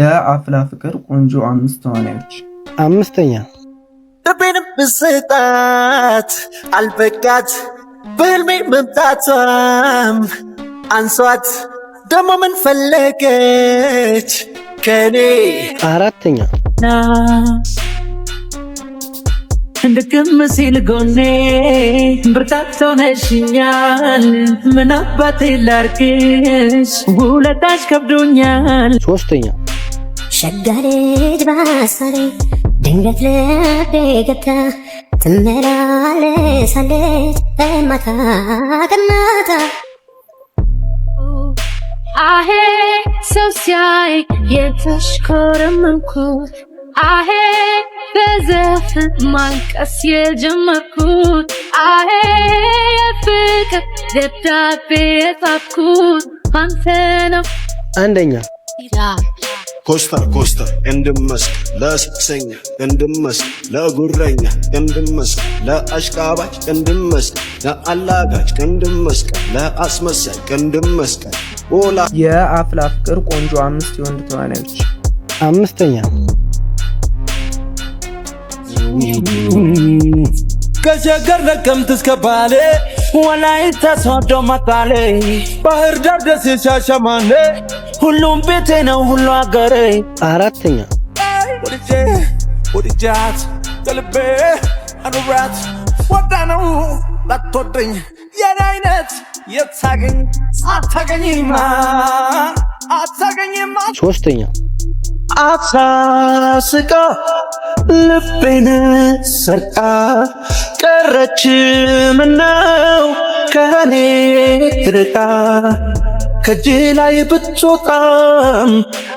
የአፍላ ፍቅር ቆንጆ 5 ተዋናዮች። አምስተኛ ልቤንም ብስጣት አልበቃት በህልሜ መምጣቷም አንሷት ደሞ ምን ፈለገች ከኔ። አራተኛ እንድቅም ሲል ጎኔ ብርታት ሆነሽኛል ምን አባቴ ላርግሽ ውለታሽ ከብዶኛል። ሶስተኛ ሸጋ ልጅ ባሳሬ ድንገት ልቤ ገብታ ትመላለሳለች ማታ ቀናታ። አሄ ሰው ሲያይ የተሽኮረመምኩት አሄ በዘፈን ማልቀስ የጀመርኩት አሄ የፍቅር ደብዳቤ የጻፍኩት አንተ ነው። አንደኛ ኮስተር ኮስተር እንድመስክ ለስክሰኛ እንድመስክ ለጉረኛ እንድመስክ ለአሽቃባጭ እንድመስክ ለአላጋጭ እንድመስክ ለአስመሳይ እንድመስክ ኦላ። የአፍላ ፍቅር ቆንጆ 5 የወንድ ተዋናዮች። አምስተኛ ከሸገር ነቀምት እስከ ባሌ ወላይታ ሶዶ መቀሌ ባህር ዳር ደሴ ሻሸመኔ ሁሉም ቤቴ ነው ሁሉ አገሬ። አራተኛ ወድጃት ከልቤ አኑራት ወዳ ነው ላትወደኝ የኔ አይነት የታገኝ አታገኝማ አታገኝማ። ሶስተኛ አሳስቃ ልቤን ሰርቃ ቀረች ምነው ከኔ ትርቃ ከእጅ ላይ ብትወጣም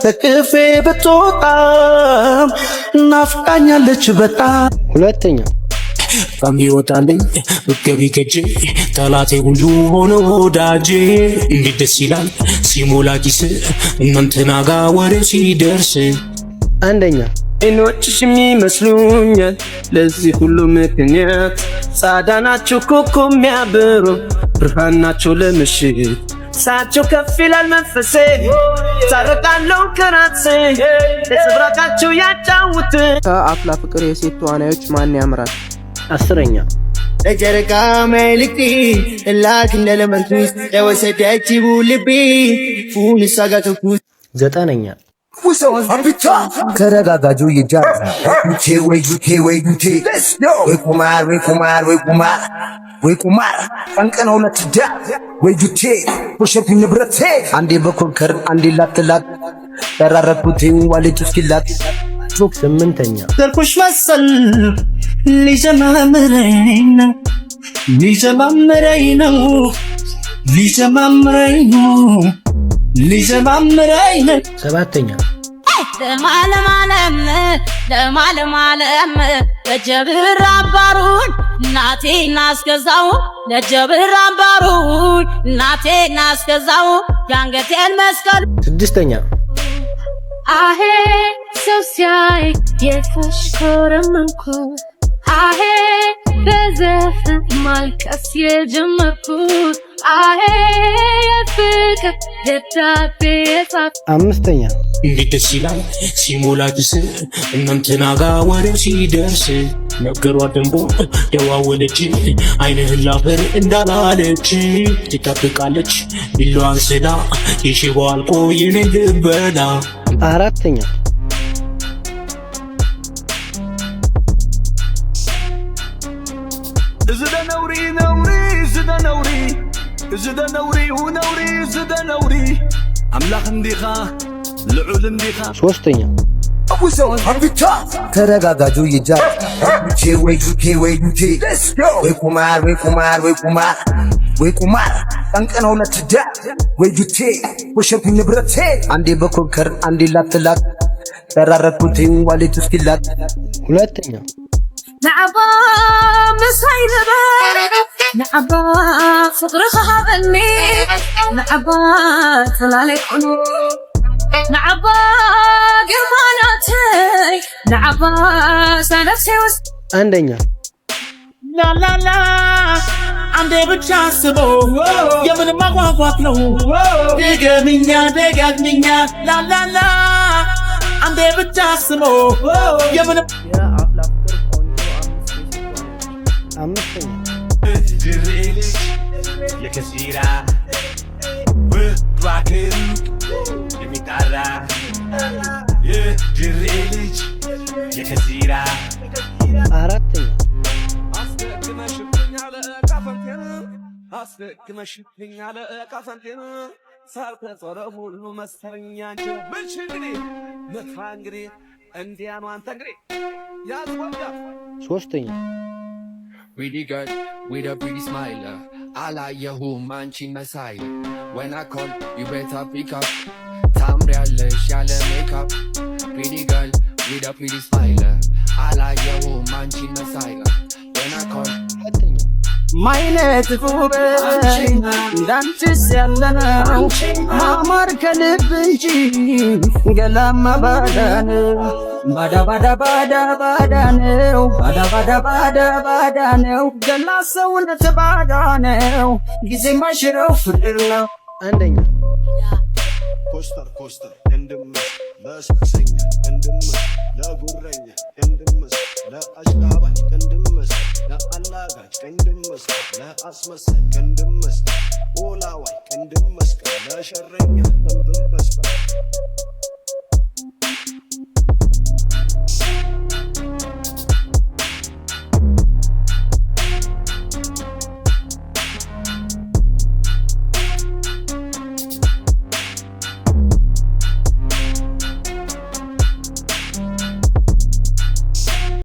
ከቅፌ ብትወጣም ናፍቃኛለች በጣም። ሁለተኛ ጣም ይወጣልኝ ገቢ ከጄ ጠላቴ ሁሉ ሆኖ ወዳጄ እንዴት ደስ ይላል ሲሞላ ኪስ እናንተና ጋ ወሬ ሲደርስ። አንደኛ አይኖችሽ የሚመስሉኛል ለዚህ ሁሉ ምክንያት ጻዳ ናቸው ኮኮ የሚያብሩ ብርሃን ናቸው ለምሽት ሳቸው ከፍ ይላል መንፈሴ ታረቃለው ከራሴ ለስብራቃቸው ያጫውት። ከአፍላ ፍቅር የሴት ተዋናዮች ማን ያምራል? አስረኛ ለጨረቃ መልክቲ ላክ እንደለመርኩስ ለወሰዳችው ልቤ ፉን ሳጋተኩስ። ዘጠነኛ ተረጋጋጁ ይጃር ዩቴ ወይ ዩቴ ወይ ዩቴ ወይ ቁማር ወይ ቁማር ወይ ቁማር ወይ ቁማር ቀንቀነው ለትዳ ወይ ዩቴ ወሸት ንብረቴ አንዴ በኮንከር አንዴ ላትላት ተራረኩት ዋልጭ እስኪላት። ስምንተኛ ተርኩሽ መሰል ሊጀማምረኝ ነው ሊጀማምረኝ ነው ሊጀማምረኝ ነው ሊጀማምረኝ ነው። ሰባተኛ ለማለም ለጀብር አባሩን እናቴ ናስገዛው ለጀብር አባሩን እናቴ ናስገዛው ያንገቴን መስቀል። ስድስተኛ አሄ ሰው ሲያይ የተሽኮረመምኩት አሄ በዘፈን ማልቀስ የጀመርኩት አሄ የፍቅር ደብዳቤ የጻፍኩት። አምስተኛ እንዴት ደስ ይላል ሲሞላ ኪስ እናንተና ጋ ወሬ ሲደርስ ነገሯ ደንቦ ደዋወለች አይንህን ላፈር እንዳላለች ትጠብቃለች ቢላዋን ስላ የሽቦ አልቆ የኔን ልበላ። አራተኛ ዝደ ነውሪ ነውሪ ዝደ ነውሪ ዝደ ነውሪ ነውሪ ዝደ ነውሪ አምላኽ እንዲኻ ልዑል እንዲኻ። ሶስተኛ ተረጋጋጁ ይጃር ዩቴ ወይ ዩቴ ወይ ዩቴ ወይ ቁማር ወይ ቁማር ወይ ቁማር ወይ ቁማር ቀንቀነው ለትዳ ወይ ዩቴ ወሸት ንብረቴ አንዴ በኮንከር አንዴ ላትላት ተራረኩት ዋልጭ እስኪላት። ሁለተኛ نعبا مسايلبا نعبا فقرخ هابني نعبا تلالي قنو نعبا قرماناتي نعبا سنفسي وس. አንደኛ لا لا لا አንዴ ብቻ አስበው የምን ማጓጓት ነው ደገምኛ ደጋግምኛ ላላላ ብቻ ስሞ የምንም የአፍላ ፍቅር ቆንጆ አምስት የሴት ተዋናዮች። አምስተኛ ድሬ ልጅ የከሲራ ብራክሩ የሚጣራ የድሬ ልጅ የከሲራ አራተኛ አስደክመሽብኛል ቀፈንቴን ሳልተጾረ ሁሉ መሰረኛች ምንሽ እንግዲህ መጥፋ እንግዲህ እንዲያኑ አንተ እንግዲህ ያዝወዳ ሶስተኛ Pretty girl with a pretty smile. አላየሁም አንቺን መሳይ. When I call you better pick up. ታምሪያለሽ ያለ ሜካፕ. Pretty girl with a pretty smile. አላየሁም አንቺን መሳይ. When I call ሁለተኛ ማይነት ውበት እንዳንቺስ ያለነው ማማር ከልብ እንጂ ገላማ ባዳ ነው። ባዳ ባዳ ባዳ ባዳ ነው። ባዳ ባዳ ባዳ ባዳ ነው። ገላ ሰውነት ባዳ ነው። ጊዜ ማሽረው ፍቅር ነው። አንደኛ ኮስተር ኮስተር እንድመስ ለስክሰኛ እንድመስ ለጉረኛ እንድመስ ለአሽቃባጭ እንድመስ ለአላጋጭ እንድመስ ለአስመሳይ እንድመስ ኦላዋይ እንድመስ ለሸረኛ እንድመስ